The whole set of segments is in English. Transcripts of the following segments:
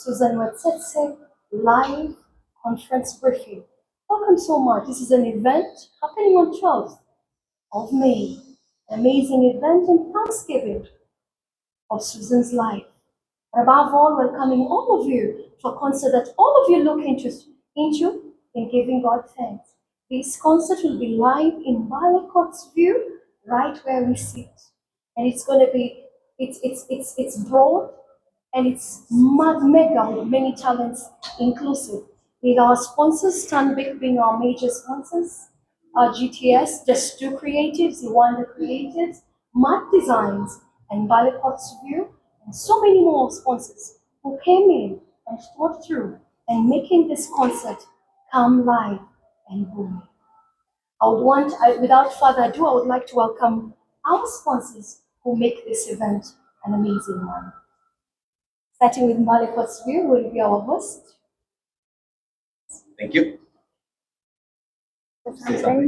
Suzan Watsetse, live conference briefing. Welcome so much. This is an event happening on 12th of May. Amazing event and Thanksgiving of Suzan's life. And above all, welcoming all of you to a concert that all of you look into in giving God thanks. This concert will be live in Mbale view, right where we sit. And it's going to be, it's broad, and it's mega with many talents inclusive. With our sponsors, Stanbic being our major sponsors, our GTS, Just Do Creatives, Iwanda Creatives, Matt Designs, and MbaleCott's View, and so many more sponsors who came in and thought through and making this concert come live and booming. Without further ado, I would like to welcome our sponsors who make this event an amazing one. Starting with MbaleCott's View, will be our host. Thank you.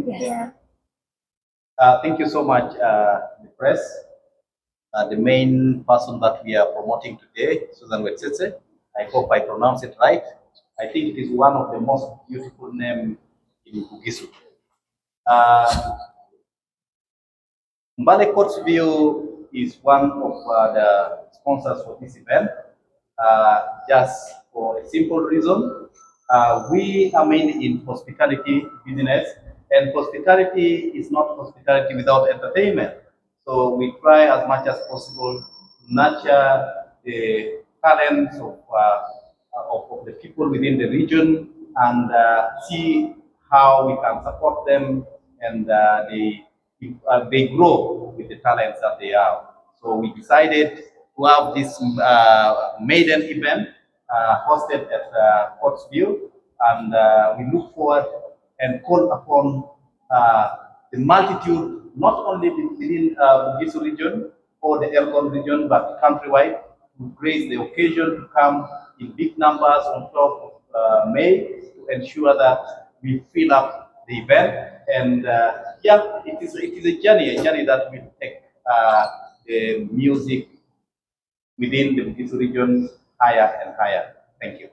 Yeah. Thank you so much, the press. The main person that we are promoting today, Suzan Watsetse. I hope I pronounce it right. I think it is one of the most beautiful names in Bugisu. MbaleCott's View is one of the sponsors for this event. Just for a simple reason, we are mainly in hospitality business, and hospitality is not hospitality without entertainment. So we try as much as possible to nurture the talents of the people within the region and see how we can support them and they grow with the talents that they have. So we decided to have this maiden event hosted at Pottsville, and we look forward and call upon the multitude, not only within the Gisu region or the Elgon region, but countrywide, to grace the occasion to come in big numbers on 12th of May to ensure that we fill up the event. And yeah, it is a journey that will take the music within the Gisu region higher and higher. Thank you.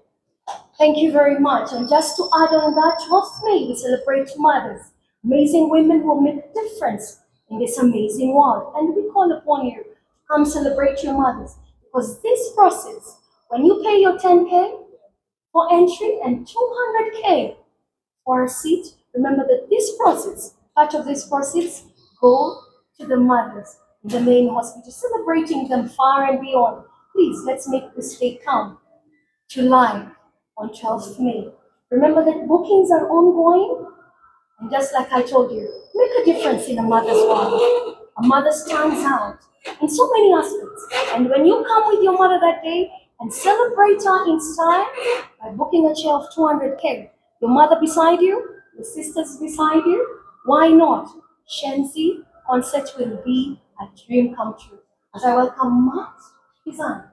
Thank you very much. And just to add on that, 12th May, we celebrate mothers, amazing women who make a difference in this amazing world. And we call upon you to come celebrate your mothers. Because this process, when you pay your 10K for entry and 200K for a seat, remember that this process, part of this process, go to the mothers in the main hospital, celebrating them far and beyond. Please, let's make this day come to life on 12th May. Remember that bookings are ongoing, and just like I told you, make a difference in a mother's world. A mother stands out in so many aspects, and when you come with your mother that day and celebrate her in style by booking a chair of 200K, your mother beside you, your sisters beside you, why not? Shendi concert will be a dream come true. As I welcome Matt, Suzan,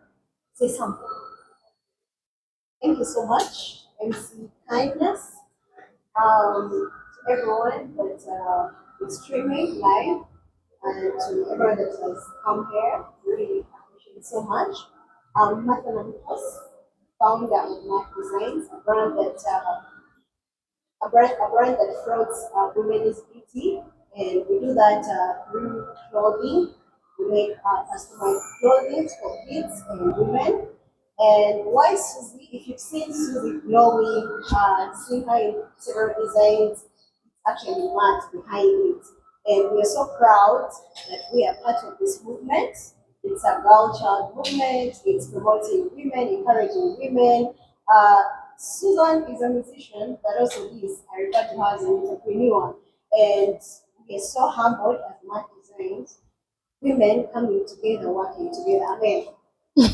say something. Thank you so much, MC Kindness, to everyone that is streaming live, and to everyone that has come here. Really appreciate it so much. Mathematics, founder of Math Designs, a brand that promotes women's beauty, and we do that through clothing. We make customized clothing for kids and women. And why Susie? If you've seen Susie glowing, seen her in several designs, it's actually Matt behind it. And we are so proud that we are part of this movement. It's a girl child movement, it's promoting women, encouraging women. Susan is a musician, but also is, I refer to her as an entrepreneur. And we are so humbled as Matt Designs, women coming together, working together. I mean,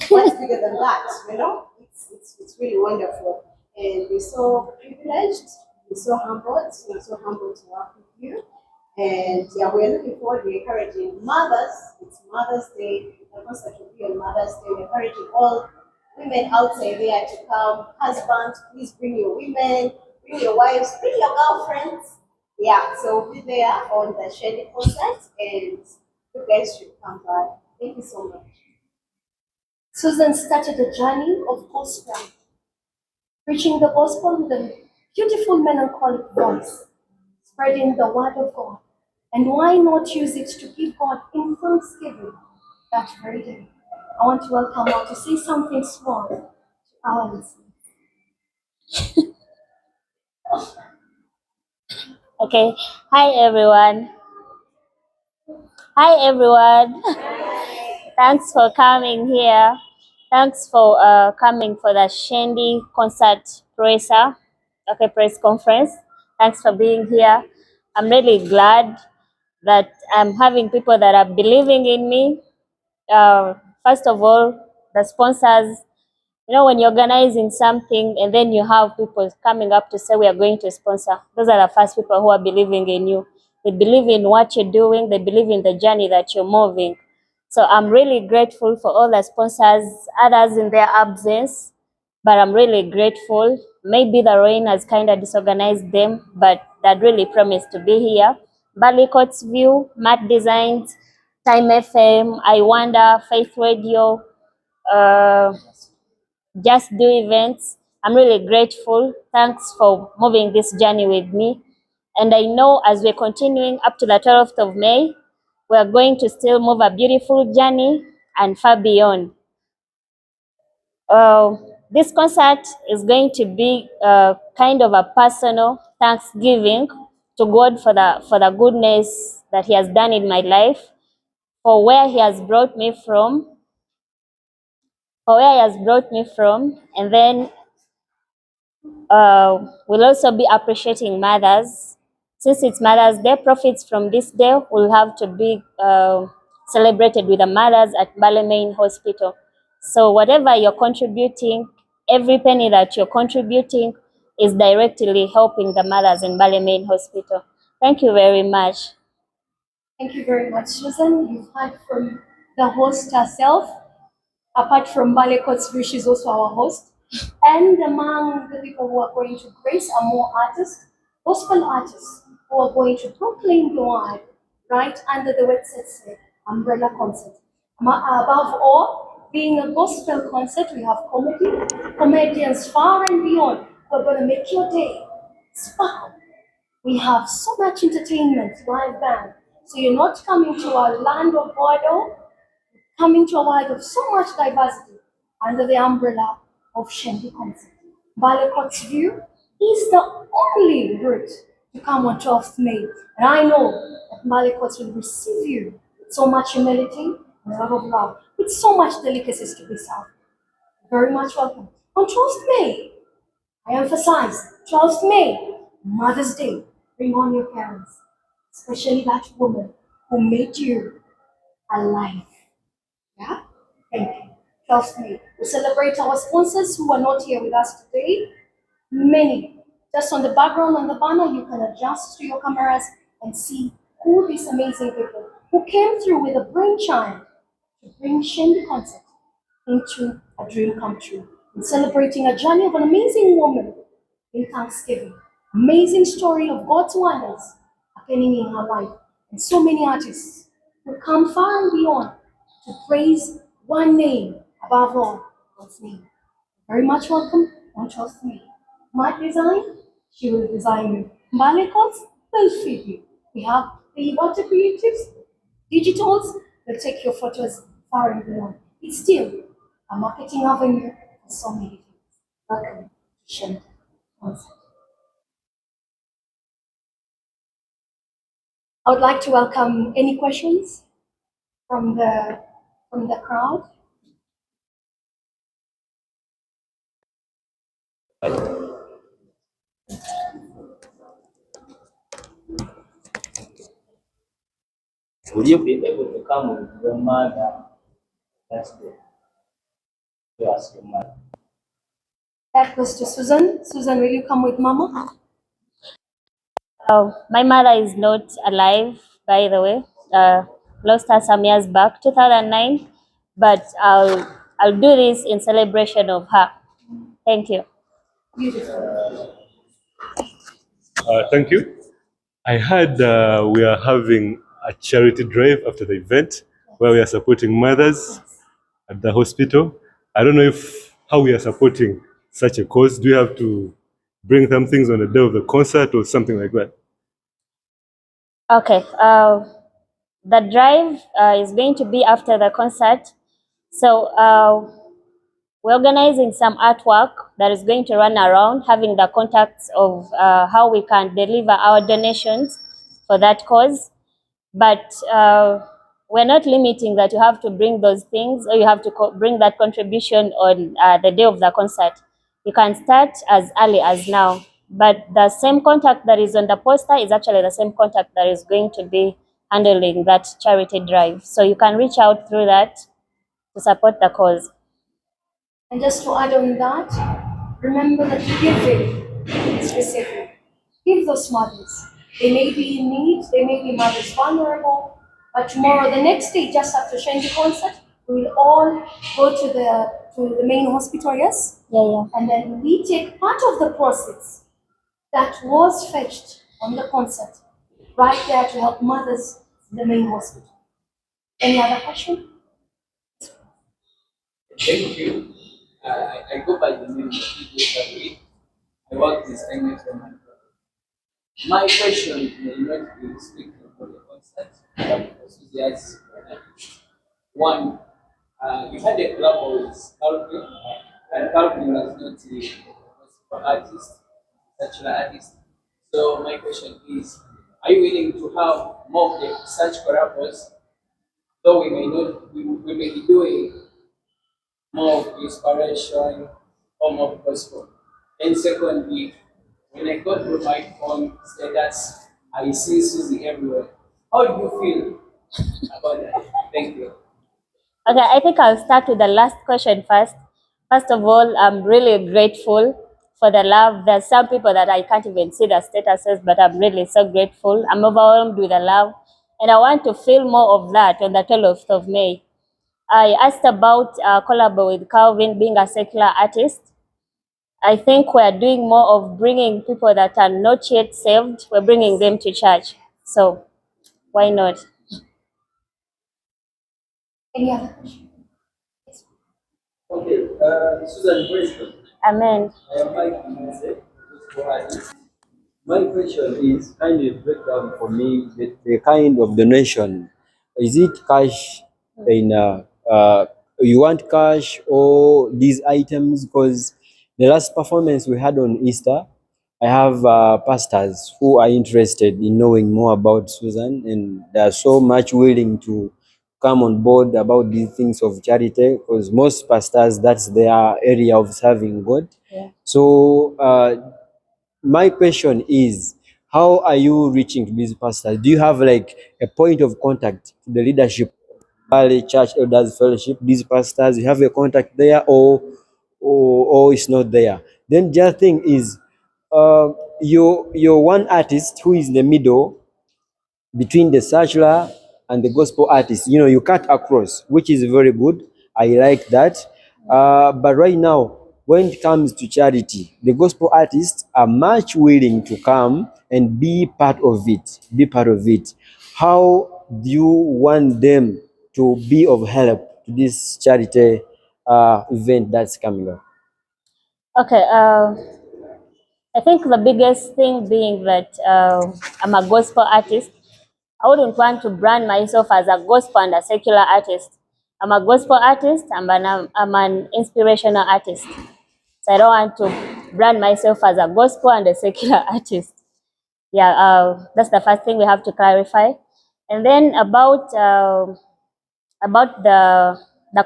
what's bigger than that? You know, it's really wonderful, and we're so privileged, we're so humbled to work with you, and yeah, we're looking forward. We're encouraging mothers. It's Mother's Day. The concert will be on Mother's Day. We're encouraging all women outside there to come. Husbands, please bring your women, bring your wives, bring your girlfriends. Yeah, so we'll be there on the Shendi concert, and you guys should come by. Thank you so much. Suzan started a journey of gospel, preaching the gospel with a beautiful melancholic voice, spreading the word of God. And why not use it to give God in thanksgiving that very day? I want to welcome her to say something small to our listeners. Okay. Hi everyone. Hi everyone. Thanks for coming here. Thanks for coming for the Shendi concert press conference. Thanks for being here. I'm really glad that I'm having people that are believing in me. First of all, the sponsors. You know, when you're organizing something and then you have people coming up to say, we are going to sponsor, those are the first people who are believing in you. They believe in what you're doing. They believe in the journey that you're moving. So I'm really grateful for all the sponsors, others in their absence, but I'm really grateful. Maybe the rain has kind of disorganized them, but that really promised to be here. MbaleCourt's View, Matt Designs, Time FM, I Wonder, Faith Radio, uh, Just Do Events. I'm really grateful. Thanks for moving this journey with me. And I know as we're continuing up to the 12th of May, we're going to still move a beautiful journey and far beyond. This concert is going to be kind of a personal thanksgiving to God for the goodness that He has done in my life, for where He has brought me from, and then we'll also be appreciating mothers. Since it's Mother's Day, profits from this day will have to be celebrated with the mothers at Mbale Main Hospital. So whatever you're contributing, every penny that you're contributing is directly helping the mothers in Mbale Main Hospital. Thank you very much. Thank you very much, Susan. You've heard from the host herself. Apart from MbaleCourt's View, she's also our host. And among the people who are going to grace are more artists, gospel artists, who are going to proclaim the word right under the Watsetse umbrella concert. Above all, being a gospel concert, we have comedians far and beyond who are going to make your day sparkle. We have so much entertainment, live band. So you're not coming to a land of Bordeaux, coming to a world of so much diversity under the umbrella of Shendi concert. MbaleCourt's View is the only route to come on 12th May. And I know that MbaleCourt's will receive you with so much humility and a lot of love, with so much delicacies to be served. Very much welcome. On 12th May, I emphasize, 12th May, Mother's Day. Bring on your parents, especially that woman who made you alive. Yeah? Thank you. 12th May. We celebrate our sponsors who are not here with us today. Many. Just on the background on the banner, you can adjust to your cameras and see who these amazing people who came through with a brainchild to bring Shendi concert into a dream come true. In celebrating a journey of an amazing woman in Thanksgiving. Amazing story of God's wonders happening in her life. And so many artists who come far and beyond to praise one name above all, God's name. Very much welcome on 12th May. My design, she will design you. MbaleCourt's will feed you. We have the water creatives, digitals will take your photos far and beyond. It's still a marketing avenue for so many things. Welcome to Shendi Concert. I would like to welcome any questions from the crowd. Will you be able to come with your mother next day to ask your mother? That goes to Susan. Susan, will you come with Mama? My mother is not alive, by the way. Lost her some years back, 2009. But I'll do this in celebration of her. Thank you. Beautiful. Thank you. I heard we are having a charity drive after the event where we are supporting mothers at the hospital. I don't know if how we are supporting such a cause. Do you have to bring some things on the day of the concert or something like that? Okay. The drive is going to be after the concert. So we're organizing some artwork that is going to run around, having the contacts of how we can deliver our donations for that cause. But we're not limiting that you have to bring those things or you have to bring that contribution on the day of the concert. You can start as early as now. But the same contact that is on the poster is actually the same contact that is going to be handling that charity drive. So you can reach out through that to support the cause. And just to add on that, remember that giving is receiving. Give those mothers. They may be in need, they may be mothers vulnerable, but tomorrow, the next day, just after Shendi concert, we will all go to the main hospital, yes? Yeah. And then we take part of the proceeds that was fetched on the concert right there to help mothers in the main hospital. Any other question? Thank you. I go by the name of DJ. I work this segment for my brother. My question may not be speaking for the concept, but also there's one. You had a club with Calvin, and Calvin was not a gospel artist, such an artist. So my question is, are you willing to have more of the such collabs, though we may be doing more of inspiration or more gospel. And secondly, when I go through my phone status, I see Susie everywhere. How do you feel about that? Thank you. Okay, I think I'll start with the last question first. First of all, I'm really grateful for the love. There's some people that I can't even see their statuses, but I'm really so grateful. I'm overwhelmed with the love. And I want to feel more of that on the 12th of May. I asked about collab with Calvin being a secular artist. I think we're doing more of bringing people that are not yet saved, we're bringing them to church. So why not? Any other question? Okay, Susan, question. Amen. I am Mike Mbale. My question is kind of break down for me the kind of donation. Is it cash in you want cash or these items? Because the last performance we had on Easter, I have pastors who are interested in knowing more about Susan, and they are so much willing to come on board about these things of charity. Because most pastors, that's their area of serving God. Yeah. So my question is, how are you reaching to these pastors? Do you have like a point of contact to the leadership, Mbale Church Elders Fellowship, these pastors? You have a contact there, or it's not there? Then the other thing is, you're one artist who is in the middle between the secular and the gospel artist. You know, you cut across, which is very good. I like that. But right now, when it comes to charity, the gospel artists are much willing to come and be part of it. Be part of it. How do you want them to be of help to this charity event that's coming up? Okay, I think the biggest thing being that I'm a gospel artist. I wouldn't want to brand myself as a gospel and a secular artist. I'm a gospel artist, I'm an inspirational artist. So I don't want to brand myself as a gospel and a secular artist. Yeah, that's the first thing we have to clarify. And then about the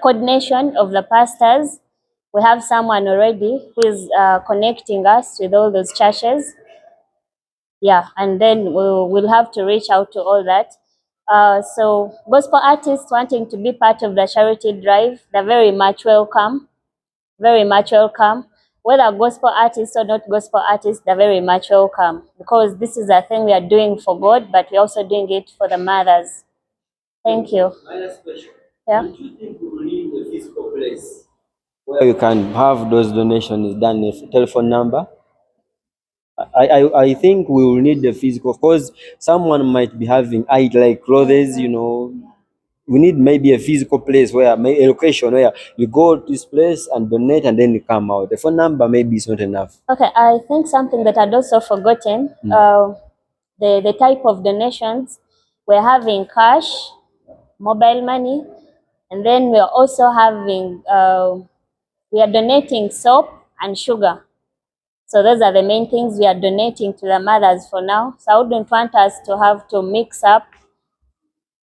coordination of the pastors, we have someone already who is connecting us with all those churches. Yeah, and then we'll have to reach out to all that. So gospel artists wanting to be part of the charity drive, they're very much welcome, very much welcome. Whether gospel artists or not gospel artists, they're very much welcome, because this is a thing we are doing for God, but we're also doing it for the mothers. Thank you. My last question. Yeah. Do you think we will need a physical place where you can have those donations done, a telephone number? I think we will need the physical, because someone might be having, I like clothes, you know, we need maybe a physical place where, a location where you go to this place and donate and then you come out. The phone number maybe is not enough. Okay, I think something that I'd also forgotten, the type of donations, we're having cash, mobile money, and then we're also having, we are donating soap and sugar. So those are the main things we are donating to the mothers for now. So I wouldn't want us to have to mix up.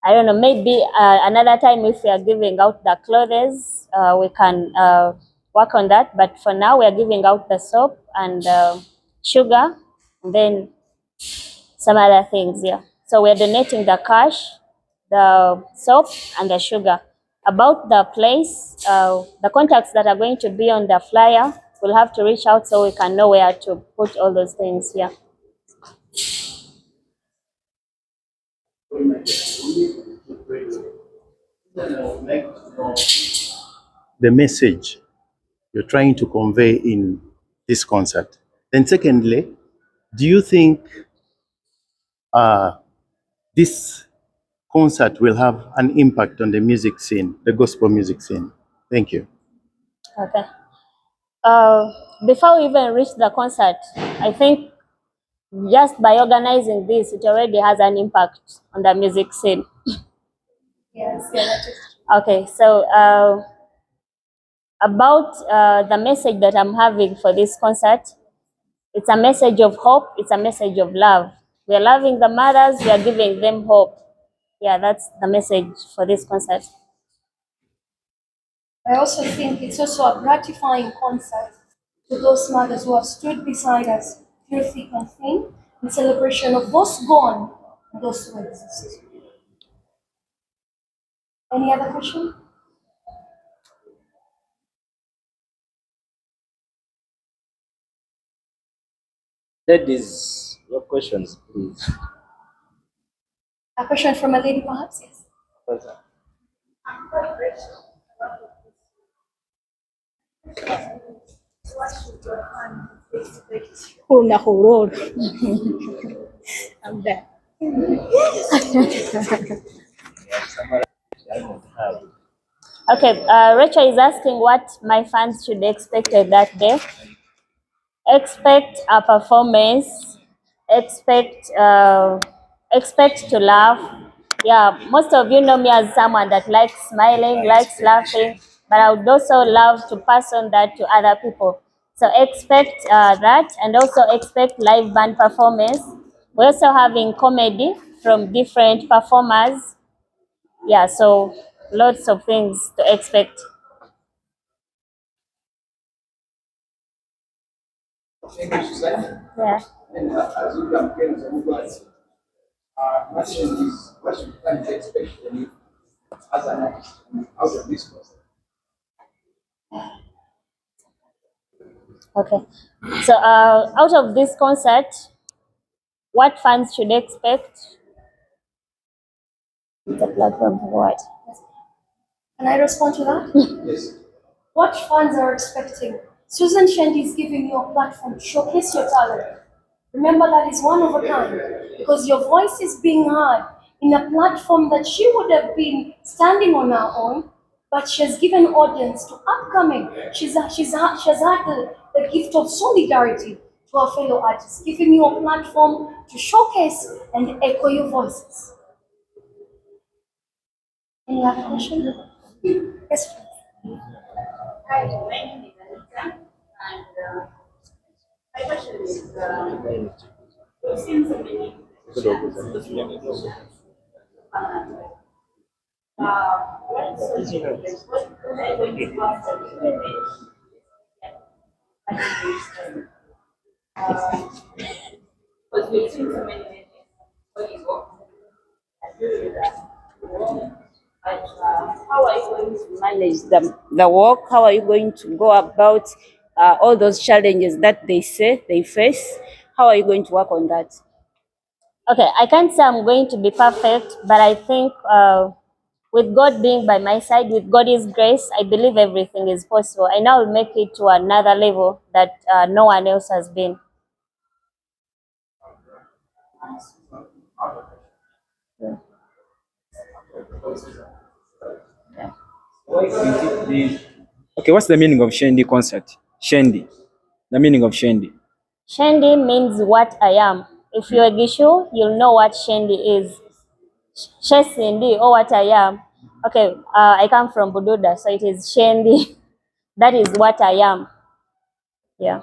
I don't know, maybe another time if we are giving out the clothes, we can work on that. But for now, we are giving out the soap and sugar, and then some other things, yeah. So we're donating the cash, the soap, and the sugar. About the place, the contacts that are going to be on the flyer, we'll have to reach out so we can know where to put all those things, yeah. The message you're trying to convey in this concert. Then secondly, do you think this concert will have an impact on the music scene, the gospel music scene? Thank you. Okay. Before we even reach the concert, I think just by organizing this, it already has an impact on the music scene. Yes, yeah, that is Okay, so about the message that I'm having for this concert, it's a message of hope, it's a message of love. We are loving the mothers, we are giving them hope. Yeah, that's the message for this concert. I also think it's also a gratifying concert to those mothers who have stood beside us through thick and thin in celebration of those gone and those who exist. Any other question? Ladies, your questions, please. A question from a lady, perhaps? Yes. I'm there. Okay, Rachel is asking what my fans should expect that day. Expect a performance, expect to laugh. Yeah, most of you know me as someone that likes smiling, likes laughing, but I would also love to pass on that to other people. So expect that, and also expect live band performance. We're also having comedy from different performers. Yeah, so lots of things to expect. Yeah. Okay. So out of this concert, what fans should expect? The platform for what? Can I respond to that? What fans are expecting? Susan Shendi is giving you a platform to showcase your talent. Remember that is one of a kind because your voice is being heard in a platform that she would have been standing on her own, but she has given audience to upcoming. She has had the gift of solidarity to her fellow artists, giving you a platform to showcase and echo your voices. Any other question? Yes, please. Hi, my name is Anita, and my question is, we've seen so many musicians, what sort of like, what are you going to pass on to the because we've seen so many bodies work. I agree with that. But how are you going to manage the work? How are you going to go about all those challenges that they say they face? How are you going to work on that? Okay, I can't say I'm going to be perfect, but I think with God being by my side, with God's grace, I believe everything is possible. I now will make it to another level that no one else has been. Okay, what's the meaning of Shendi concert? Shendi. The meaning of Shendi. Shendi means what I am. If you're a Gishu, you'll know what Shendi is. Shendi, or what I am. Okay, I come from Bududa, so it is Shendi. That is what I am. Yeah.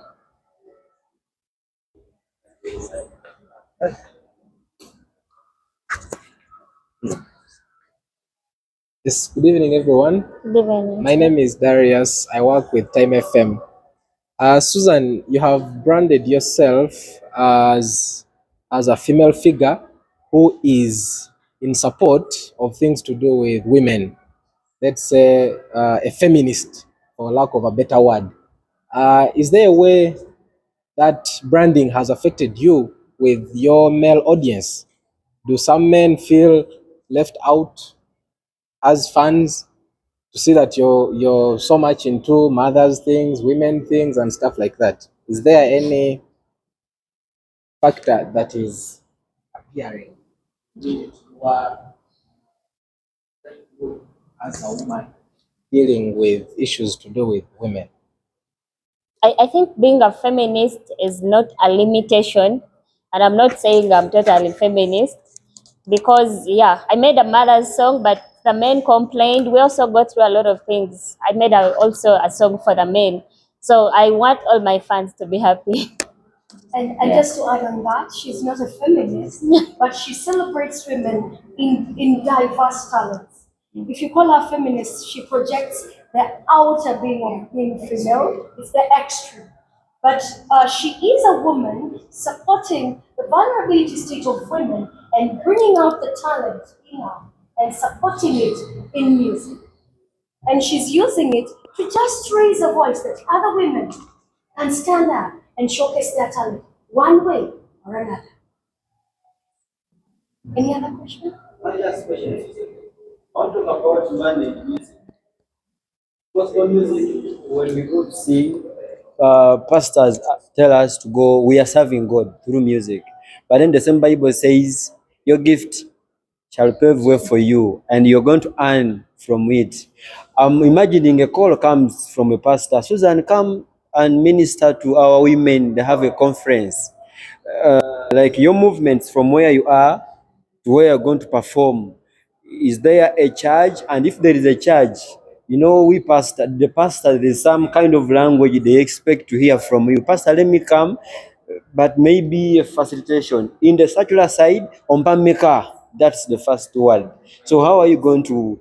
Yes, good evening, everyone. Good evening. My name is Darius. I work with Time FM. Susan, you have branded yourself as a female figure who is in support of things to do with women. Let's say a feminist, for lack of a better word. Is there a way that branding has affected you with your male audience? Do some men feel left out as fans to see that you're so much into mothers things, women things, and stuff like that? Is there any factor that is appearing you are as a woman dealing with issues to do with women? I think being a feminist is not a limitation, and I'm not saying I'm totally feminist because, yeah, I made a mother's song, but the men complained. We also go through a lot of things. I made also a song for the men. So I want all my fans to be happy. And just to add on that, she's not a feminist, but she celebrates women in diverse talents. If you call her feminist, she projects the outer being of being female, it's the extreme. But she is a woman supporting the vulnerability stage of women and bringing out the talent in her and supporting it in music. And she's using it to just raise a voice that other women can stand up and showcase their talent one way or another. Any other question? One last question. I want to talk about money. Gospel music, When we go to sing, pastors tell us to go, we are serving God through music. But then the same Bible says, your gift shall pave way for you, and you're going to earn from it. I'm imagining a call comes from a pastor, Susan, come and minister to our women. They have a conference. Like your movements from where you are to where you're going to perform. Is there a charge? And if there is a charge, the pastor, there's some kind of language they expect to hear from you. Pastor, let me come, but maybe a facilitation. In the secular side, Ompameka, that's the first word. So how are you going to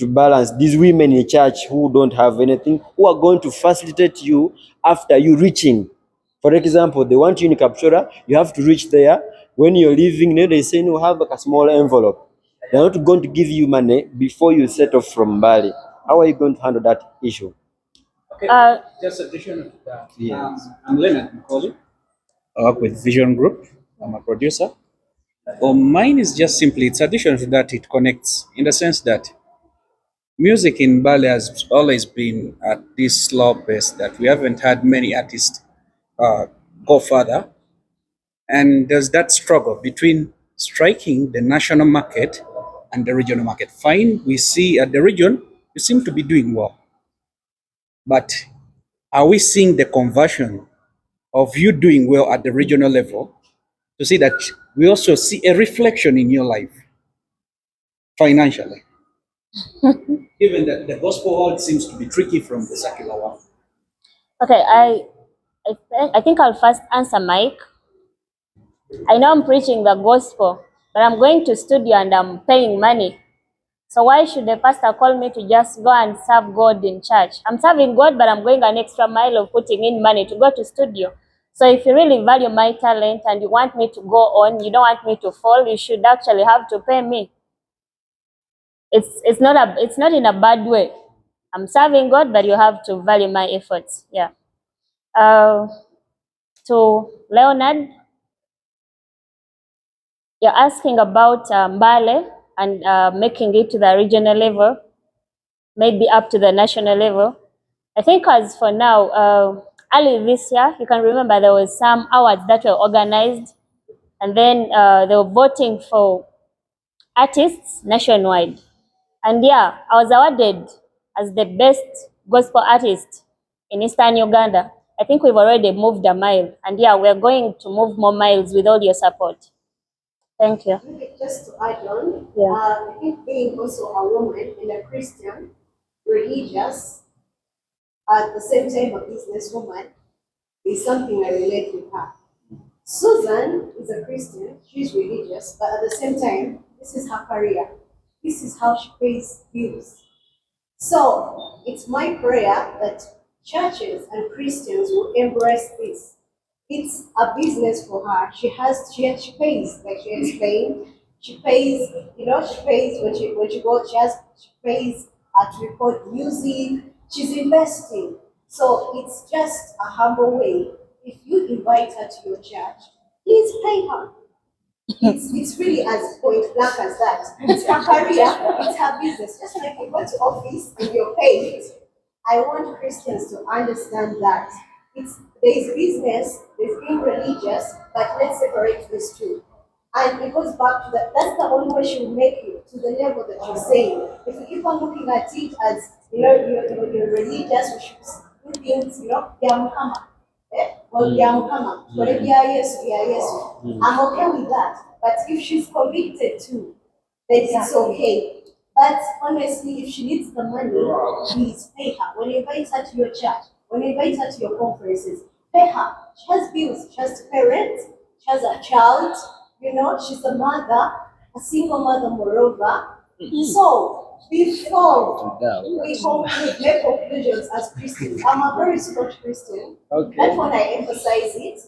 balance these women in church who don't have anything, who are going to facilitate you after you reaching? For example, they want you in Captura, you have to reach there. When you're leaving, they say, no, have like a small envelope. They're not going to give you money before you set off from Mbale. How are you going to handle that issue? okay, Uh, just addition to that. Yes. I'm Leonard Mkoli. I work with Vision Group. I'm a producer. Well, mine is just simply, it's addition to that, it connects in the sense that music in Bali has always been at this slow pace that we haven't had many artists go further. And there's that struggle between striking the national market and the regional market. Fine, we see at the region, you seem to be doing well. But are we seeing the conversion of you doing well at the regional level to see that we also see a reflection in your life financially? Given that the gospel world seems to be tricky from the secular one. okay, I think I'll first answer Mike. I know I'm preaching the gospel, but I'm going to studio and I'm paying money. So why should the pastor call me to just go and serve God in church? I'm serving God, but I'm going an extra mile of putting in money to go to studio. So if you really value my talent and you want me to go on, you don't want me to fall, you should actually have to pay me. It's not in a bad way. I'm serving God, but you have to value my efforts. Yeah. To Leonard, you're asking about Mbale and making it to the regional level, maybe up to the national level. I think as for now, early this year, you can remember there was some awards that were organized, and then they were voting for artists nationwide. And yeah, I was awarded as the best gospel artist in Eastern Uganda. I think we've already moved a mile, and yeah, we're going to move more miles with all your support. Thank you. Just to add on, Yeah. I think being also a woman and a Christian, religious, at the same time a businesswoman, is something I relate with her. Susan is a Christian, she's religious, but at the same time, this is her career. This is how she pays bills. So it's my prayer that churches and Christians will embrace this. It's a business for her. She pays, like she explained. She pays, she pays when she goes, she pays to record music. She's investing. So it's just a humble way. If you invite her to your church, please pay her. It's really as point blank as that. It's her career, it's her business. Just like you go to office and you're paid. I want Christians to understand that there's business, there's being religious, but let's separate these two. And it goes back to that. That's the only way she will make you to the level that you're saying. If you keep on looking at it as you're religious, we should do things, Yamukama. Well, Yamukama. Whatever yes, I'm okay with that. But if she's convicted too, then it's okay. But honestly, if she needs the money, please pay her. When you invite her to your church, when you invite her to your conferences, pay her. She has bills, she has to pay rent, she has a child, she's a mother, a single mother moreover. So before we make conclusions as Christians, I'm a very staunch Christian. Okay. That's when I emphasize it.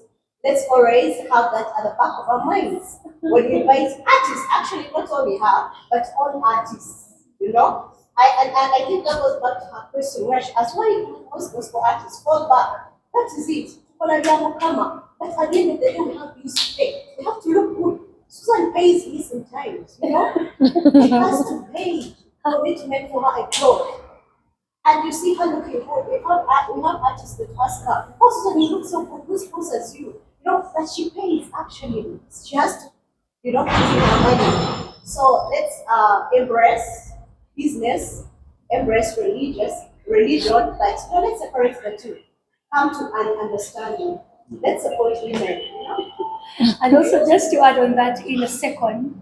Let's always have that at the back of our minds. When we invite artists, actually not only her, but all artists, I think that goes back to her question where she asked, why most gospel artists fall back? That is it. But at the end of the day, we have bills to pay. We have to look good. Susan pays me sometimes, She has to pay for me to make for her a cloth. And you see her looking good. We have artists that ask her, oh, Susan, you look so good. Who sponsors you? That she pays actually. She has to, put in her money. So let's embrace business, embrace religion, but let's separate the two. Come to an understanding. Let's support women. And also, just to add on that in a second,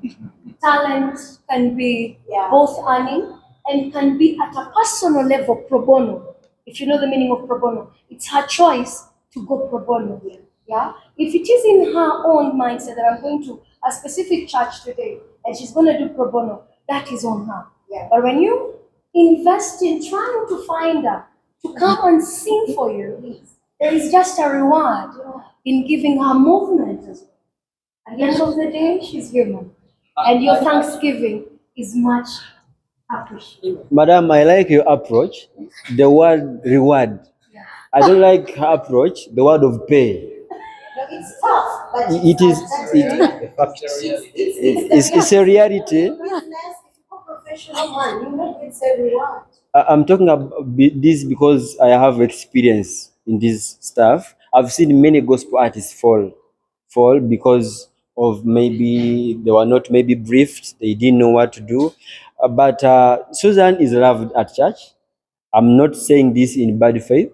talent can be both earning and can be at a personal level pro bono. If you know the meaning of pro bono, it's her choice to go pro bono. Yeah. If it is in her own mindset that I'm going to a specific church today and she's going to do pro bono, that is on her. Yeah. But when you invest in trying to find her to come and sing for you, there is just a reward in giving her movement as well. At the end of the day, she's human. And your thanksgiving is much appreciated. Madam, I like your approach. The word reward. I don't like her approach, the word of pay. It's tough, but It's a reality. business. If you're a professional man, you know it's a reward. I'm talking about this because I have experience in this stuff. I've seen many gospel artists fall because of maybe they were not maybe briefed, they didn't know what to do. But Susan is loved at church. I'm not saying this in bad faith.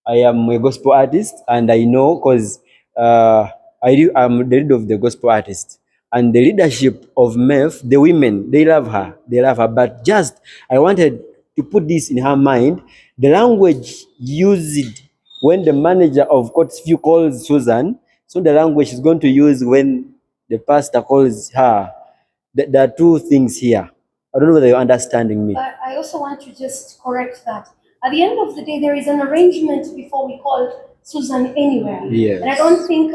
I am a gospel artist, and I know because I'm the leader of the gospel artist. And the leadership of MEF, the women, they love her. They love her. But just, I wanted to put this in her mind. The language used when the manager of Courtsview calls Susan, so the language she's going to use when the pastor calls her. There are two things here. I don't know whether you're understanding me. But I also want to just correct that. At the end of the day, there is an arrangement before we call Susan anywhere. Yes. And I don't think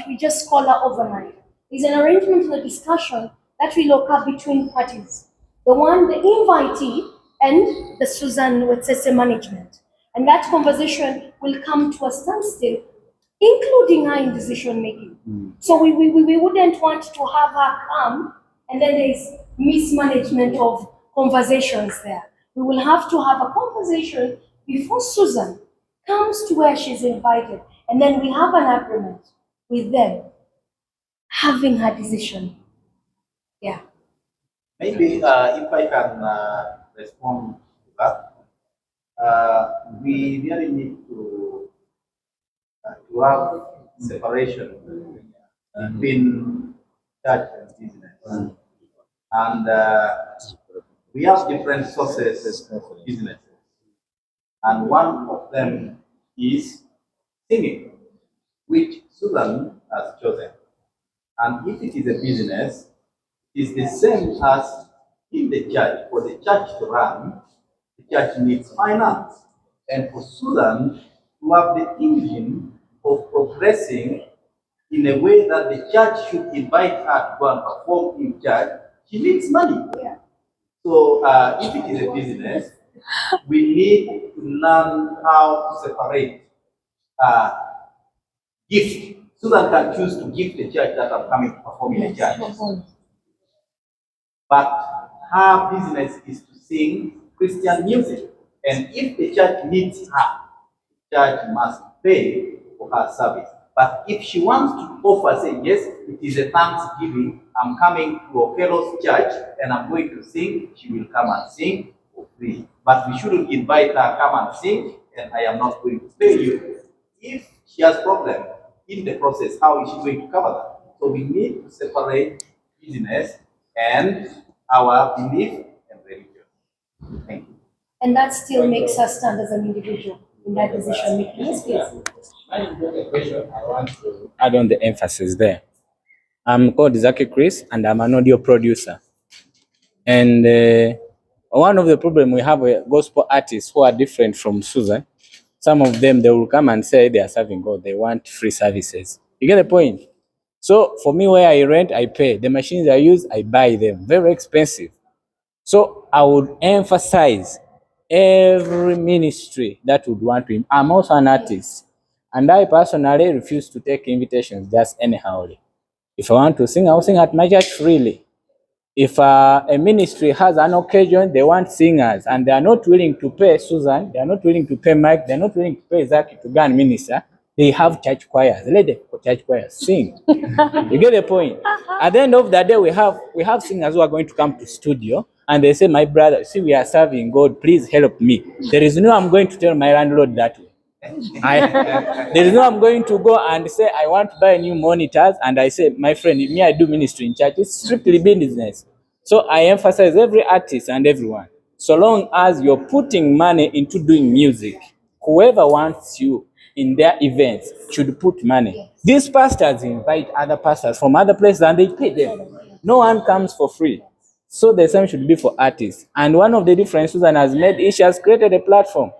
we just call her overnight. There's an arrangement in the discussion that will occur between parties. The invitee, and the Suzan Watsetse management. And that conversation will come to a standstill, including her in decision making. So we wouldn't want to have her come and then there's mismanagement of conversations there. We will have to have a conversation before Susan comes to where she's invited, and then we have an agreement with them having her decision. Yeah. Maybe if I can respond to that. we really need to have separation between church and business. And we have different sources of business. And one of them is singing, which Susan has chosen. And if it is a business, it is the same as in the church. For the church to run, the church needs finance. And for Susan to have the engine of progressing in a way that the church should invite her to go and perform in church, she needs money. Yeah. So if it is a business, we need to learn how to separate gift. Susan can choose to give the church that I'm coming to perform in the church. But her business is to sing Christian music. And if the church needs her, the church must pay for her service. But if she wants to offer, say, yes, it is a Thanksgiving, I'm coming to Okello's church and I'm going to sing, she will come and sing for free. But we shouldn't invite her, come and sing, and I am not going to pay you. If she has problem in the process, how is she going to cover that? So we need to separate business and our belief and religion. Thank you. And that still makes us stand as an individual in that decision making. Yes, please. I want to add on the emphasis there. I'm called Zaki Chris and I'm an audio producer. And one of the problems we have with gospel artists who are different from Susan, some of them, they will come and say they are serving God. They want free services. You get the point? So for me, where I rent, I pay. The machines I use, I buy them. Very expensive. So I would emphasize every ministry that would want to. I'm also an artist. And I personally refuse to take invitations just anyhow. If I want to sing, I'll sing at my church freely. If a ministry has an occasion, they want singers, and they are not willing to pay Susan, they are not willing to pay Mike, they are not willing to pay Zaki to go and minister, they have church choirs. Let the church choirs sing. You get the point? At the end of the day, we have singers who are going to come to studio, and they say, my brother, see, we are serving God, please help me. There is no I'm going to tell my landlord that way. There is no I'm going to go and say I want to buy new monitors and I say, my friend, me, I do ministry in church. It's strictly business. So I emphasize every artist and everyone. So long as you're putting money into doing music, whoever wants you in their events should put money. These pastors invite other pastors from other places and they pay them. No one comes for free. So the same should be for artists. And one of the differences Susan has made is she has created a platform.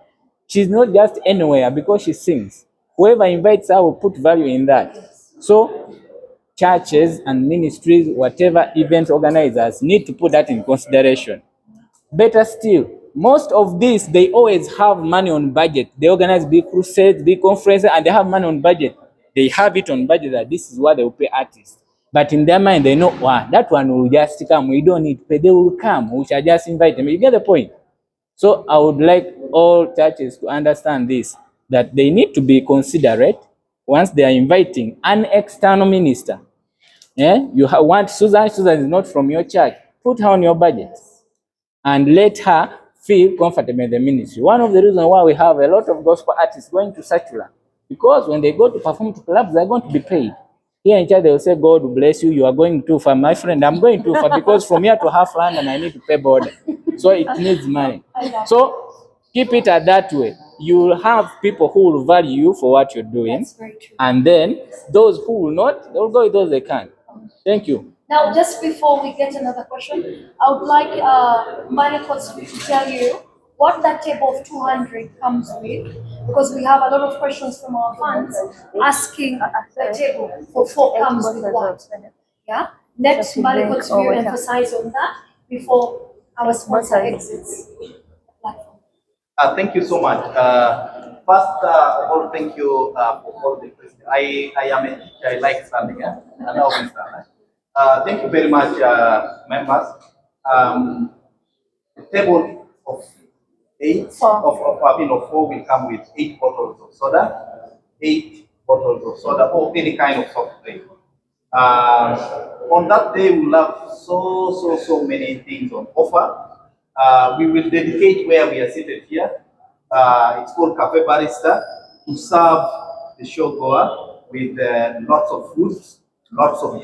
She's not just anywhere because she sings. Whoever invites her will put value in that. So churches and ministries, whatever event organizers need to put that in consideration. Better still, most of these, they always have money on budget. They organize big crusades, big conferences, and they have money on budget. They have it on budget that this is what they will pay artists. But in their mind, they know, wow, that one will just come. We don't need to pay. They will come. We shall just invite them. You get the point? So I would like all churches to understand this, that they need to be considerate once they are inviting an external minister. Yeah? You want Susan is not from your church. Put her on your budget and let her feel comfortable in the ministry. One of the reasons why we have a lot of gospel artists going to secular, because when they go to perform to clubs, they're going to be paid. Here in church, they will say, God will bless you. You are going too far. My friend, I'm going too far because from here to half land and I need to pay board. So it needs money. So keep it at that way. You will have people who will value you for what you're doing. And then those who will not, they'll go with those they can. Thank you. Now, just before we get another question, I would like MbaleCity to tell you what that table of 200 comes with, because we have a lot of questions from our fans asking the table for 4 comes with what. Yeah, let MbaleCity emphasize on that before our sponsor exits the platform. Thank you so much. First of all, thank you for all the questions. I am a teacher. I like standing here, and I always stand. Thank you very much, members. The table of 8 of 4 will come with 8 bottles of soda, 8 bottles of soda, or any kind of soft drink. On that day, we'll have so many things on offer. We will dedicate where we are seated here. It's called Cafe Barista, to serve the showgoer with lots of food, lots of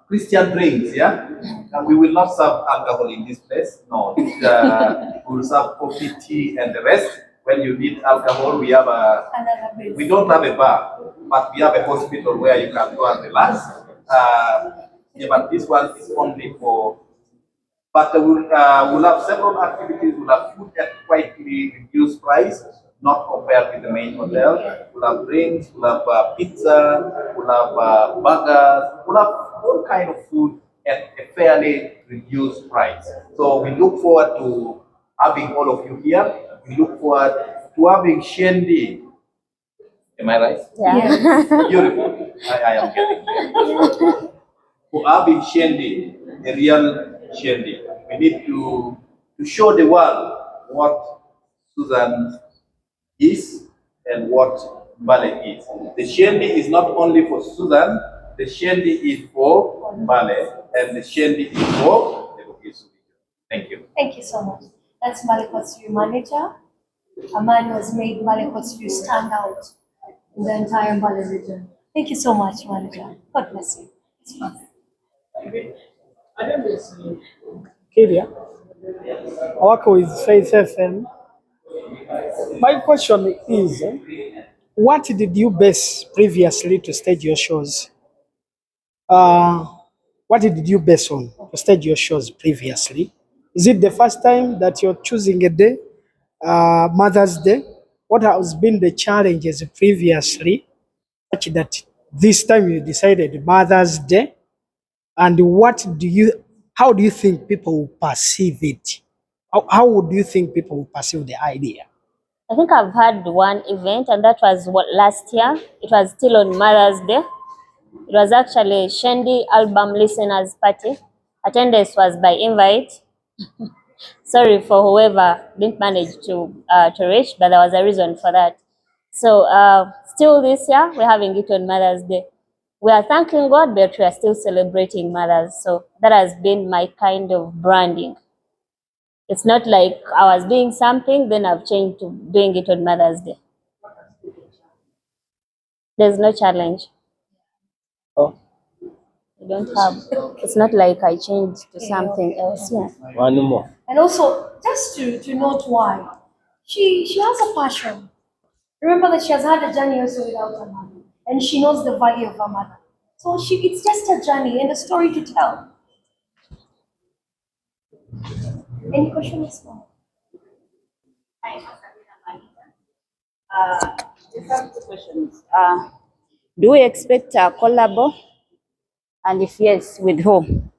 Christian drinks. Yeah, and we will not serve alcohol in this place. No, we will serve coffee, tea, and the rest. When you need alcohol, we don't have a bar, but we have a hospital where you can go and relax. Yeah, but this one is only for. But we'll have several activities. We'll have food at quite reduced price, not compared with the main hotel. We'll have drinks, we'll have pizza, we'll have burgers, we'll have all kind of food at a fairly reduced price. So we look forward to having all of you here. We look forward to having Shendi. Am I right? Yeah. Beautiful. I am getting there. For having Shendi, a real Shendi. We need to show the world what Suzan is and what Mbale is. The Shendi is not only for Suzan, the Shendi is for Mbale, and the Shendi is for the Bukisu. Thank you. Thank you so much. That's MbaleCity manager. A man who has made MbaleCity stand out in the entire Mbale region. Thank you so much, manager. God bless you. It's fun. Kiria, I work with Faith FM. My question is, what did you base previously to stage your shows? What did you base on to stage your shows previously? Is it the first time that you're choosing a day, Mother's Day? What has been the challenges previously such that this time you decided Mother's Day? And how do you think people will perceive it? How would you think people will perceive the idea? I think I've had one event, and that was last year. It was still on Mother's Day. It was actually Shendi album listeners party. Attendance was by invite. Sorry for whoever didn't manage to reach, but there was a reason for that. So still this year, we're having it on Mother's Day. We are thanking God, but we are still celebrating mothers. So that has been my kind of branding. It's not like I was doing something, then I've changed to doing it on Mother's Day. There's no challenge. Oh, You don't have. It's not like I changed to something else. Yeah. one more. And also, just to note why, she has a passion. Remember that she has had a journey also without her mother, and she knows the value of her mother. So it's just a journey and a story to tell. Any questions? Just have two questions. Do we expect a collabo? And if yes, with whom?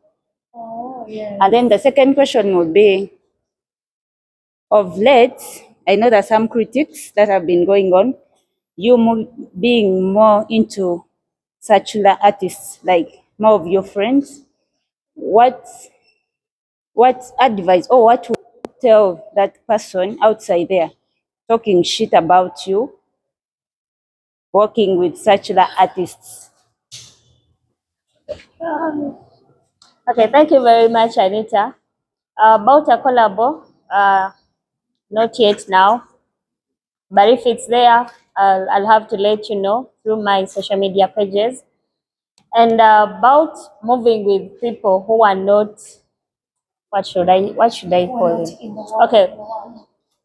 Oh, yeah. And then the second question would be, of late, I know there's some critics that have been going on, being more into secular artists, like more of your friends. What advice or what would you tell that person outside there talking shit about you, working with secular artists? Okay, thank you very much, Anita. About a collabo, not yet now, but if it's there, I'll have to let you know through my social media pages. And about moving with people who are not, what should I call it? Okay,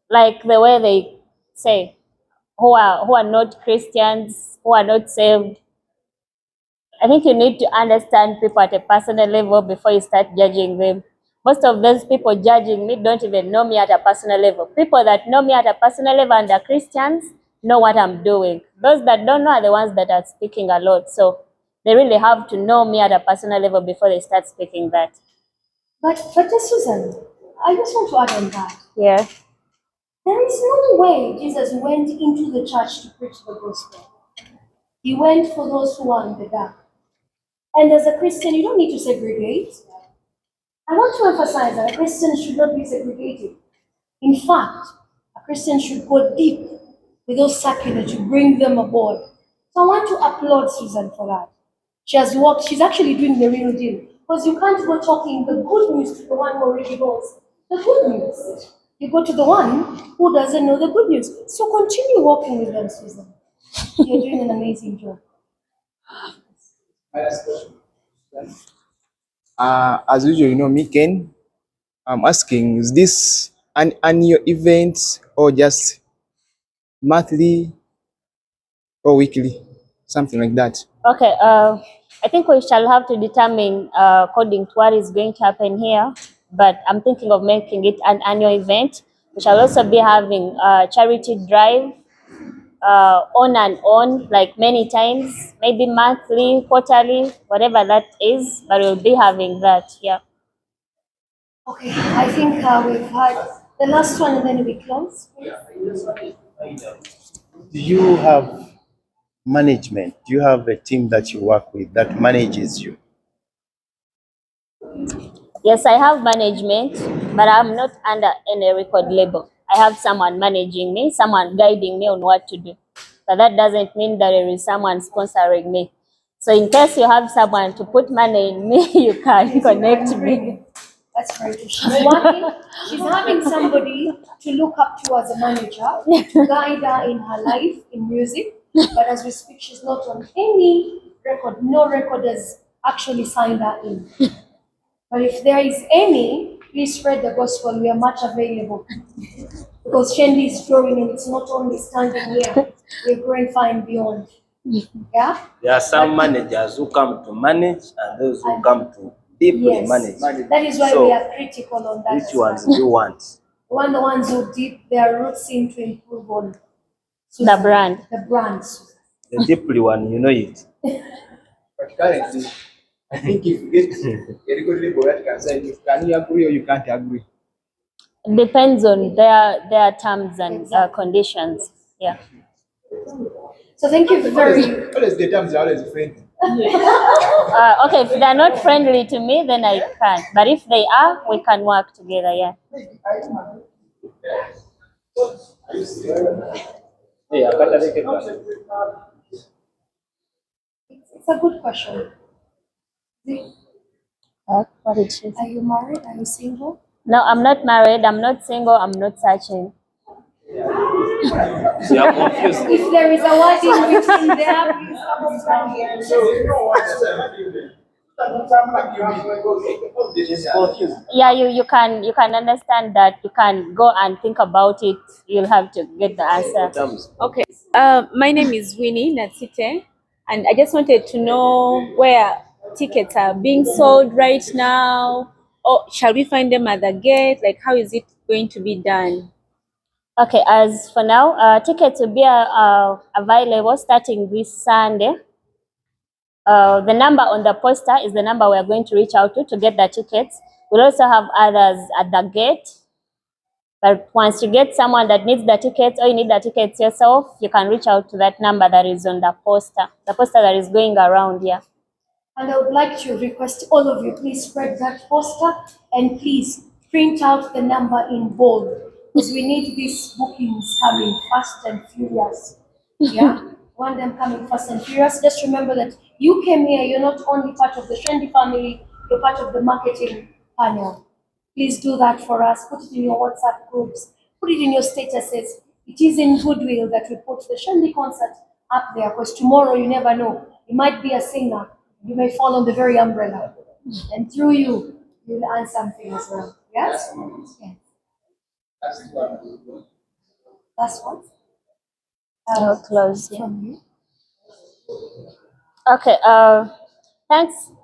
like the way they say, who are not Christians, who are not saved. I think you need to understand people at a personal level before you start judging them. Most of those people judging me don't even know me at a personal level. People that know me at a personal level and are Christians know what I'm doing. Those that don't know are the ones that are speaking a lot. So they really have to know me at a personal level before they start speaking that. But just Susan, I just want to add on that. Yeah. There is no way Jesus went into the church to preach the gospel. He went for those who are in the dark. And as a Christian, you don't need to segregate. I want to emphasize that a Christian should not be segregated. In fact, a Christian should go deep with those secular to bring them aboard. So I want to applaud Susan for that. She has worked, she's actually doing the real deal. Because you can't go talking the good news to the one who already knows the good news. You go to the one who doesn't know the good news. So continue walking with them, Susan. You're doing an amazing job. As usual, me, Ken, I'm asking, is this an annual event or just monthly or weekly? Something like that. Okay, I think we shall have to determine according to what is going to happen here, but I'm thinking of making it an annual event. We shall also be having a charity drive on and on, like many times, maybe monthly, quarterly, whatever that is, but we'll be having that, yeah. Okay, I think we've had the last one and then we close. Do you have management? Do you have a team that you work with that manages you? Yes, I have management, but I'm not under any record label. I have someone managing me, someone guiding me on what to do. But that doesn't mean that there is someone sponsoring me. So in case you have someone to put money in me, you can connect me. That's very good. She's working, she's having somebody to look up to as a manager, to guide her in her life in music. But as we speak, she's not on any record. No record has actually signed her in. But if there is any, please spread the gospel. We are much available. Because Shendi is growing and it's not only standing here, we're growing far and beyond. Yeah? There are some managers who come to manage and those who come to deeply manage. That is why So, we are critical on that. which one do you want? The ones who deep their roots seem to improve on The brand. The brands. The deeply one, you know it. But currently, I think if you get a record label that can say, can you agree or you can't agree? Depends on their terms and conditions. Yeah. So thank you very. Always the terms are always friendly. Okay, if they're not friendly to me, then I can't. But if they are, we can work together. Yeah. It's a good question. What did she say? Are you married? Are you single? No, I'm not married. I'm not single. I'm not searching. You are confused. If there is a word in between there, please come on down here. Yeah, you can understand that. You can go and think about it. You'll have to get the answer. Okay. My name is Winnie Natsite, and I just wanted to know where tickets are being sold right now, or shall we find them at the gate? Like, how is it going to be done? Okay, as for now, tickets will be available starting this Sunday. The number on the poster is the number we are going to reach out to get the tickets. We'll also have others at the gate. But once you get someone that needs the tickets or you need the tickets yourself, you can reach out to that number that is on the poster that is going around here. And I would like to request all of you, please spread that poster and please print out the number in bold because we need these bookings coming fast and furious. Yeah? Want them coming fast and furious. Just remember that you came here, you're not only part of the Shendi family, you're part of the marketing panel. Please do that for us. Put it in your WhatsApp groups. Put it in your statuses. It is in goodwill that we put the Shendi concert up there because tomorrow you never know. You might be a singer. You may fall on the very umbrella. And through you, you'll earn something as well. Yes? Yes. That's what? I'll close here. From you. Okay,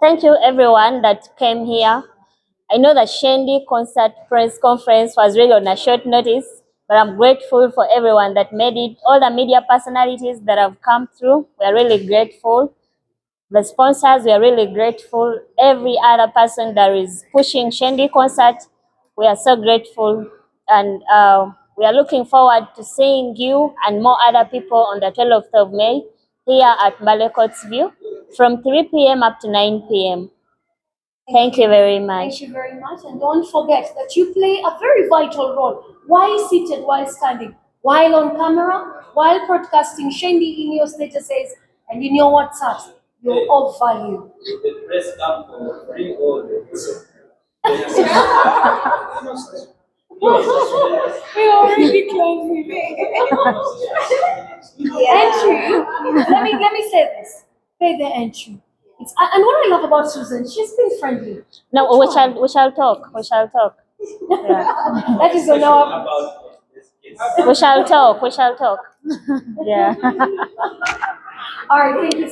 thank you everyone that came here. I know the Shendi concert press conference was really on a short notice, but I'm grateful for everyone that made it. All the media personalities that have come through, we are really grateful. The sponsors, we are really grateful. Every other person that is pushing Shendi concert, we are so grateful. And we are looking forward to seeing you and more other people on the 12th of May here at Mbale View from 3 p.m. up to 9 p.m. Thank you very much. Thank you very much. And don't forget that you play a very vital role while seated, while standing, while on camera, while broadcasting Shendi in your statuses and in your WhatsApps. You're of value. The press come for free or We already closing. Entry. Let me say this. Pay the entry. And what I love about Susan, she's been friendly. No, we shall talk. We shall talk. Yeah. That is enough. We shall talk. We shall talk. Yeah. All right, thank you.